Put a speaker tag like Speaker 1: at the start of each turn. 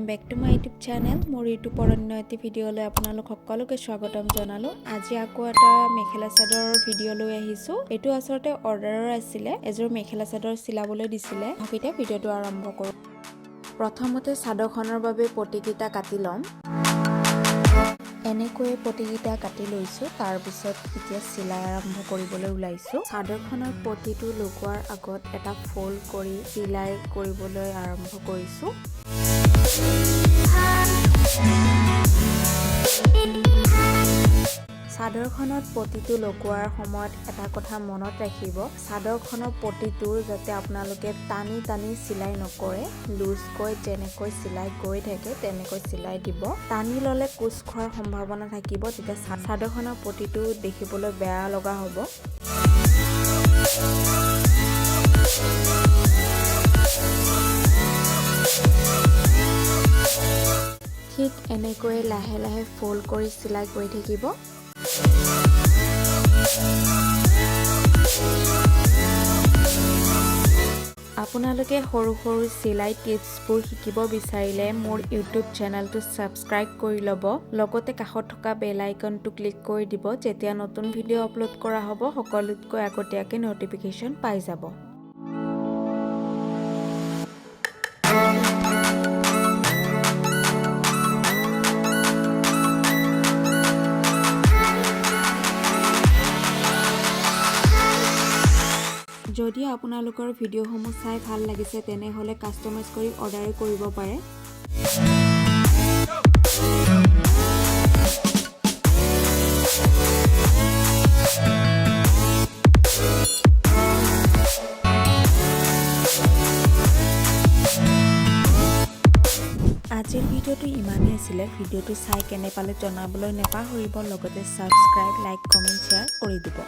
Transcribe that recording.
Speaker 1: back to my YouTube channel মোৰ ইউটিউবৰ অন্য এটি ভিডিঅ'লৈ আপোনালোক সকলোকে স্বাগতম জনালো আজি আকৌ এটা মেখেলা চাদৰৰ ভিডিঅ' লৈ আহিছো এটো আসৰতে অৰ্ডাৰৰ আছিল এজোৰ মেখেলা চাদৰ চিলাবলৈ দিছিল এতিয়া ভিডিঅ'টো আৰম্ভ কৰো প্ৰথমতে চাদৰখনৰ বাবে পটিকিটা কাটি লম এনেকৈ পটিকিটা কাটি লৈছো তাৰ পিছত এতিয়া চিলাই আৰম্ভ কৰিবলৈ উলাইছো চাদৰখনৰ পটিটো লগোৱাৰ আগত এটা ফোল্ড কৰি চিলাই কৰিবলৈ আৰম্ভ কৰিছো চাদৰখনত পটিটো লগোৱাৰ সময়ত এটা কথা মনত ৰাখিব চাদৰখনৰ পটিটোৰ যাতে আপোনালোকে টানি টানি চিলাই নকৰে লুজকৈ যেনেকৈ চিলাই গৈ থাকে তেনেকৈ চিলাই দিব টানি ললে কুচ খোৱাৰ সম্ভাৱনা থাকিব তেতিয়া চাদৰখনৰ পটিটো দেখিবলৈ বেয়া লগা হ'ব ঠিক এনেকৈ লাহে লাহে ফোল্ড কৰি চিলাই গৈ থাকিব আপোনালোকে সৰু সৰু চিলাই টিপছবোৰ শিকিব বিচাৰিলে মোৰ ইউটিউব চেনেলটো সাবস্ক্ৰাইব কৰি ল'ব লগতে কাষত থকা বেল আইকনটো ক্লিক কৰি দিব যেতিয়া নতুন ভিডিঅ' আপলোড কৰা হ'ব সকলোতকৈ আগতীয়াকৈ নটিফিকেশ্যন পাই যাব যদি আপোনালোকৰ ভিডিঅ'সমূহ চাই ভাল লাগিছে তেনেহলে কাস্টমাইজ কৰি অৰ্ডাৰ কৰিব পাৰে আজিৰ ভিডিঅ'টো ইমানেই আছিল ভিডিঅ'টো চাই কেনে পালে জনাবলৈ নেপাহৰিব লগতে সাবস্ক্ৰাইব লাইক কমেন্ট শেয়াৰ কৰি দিব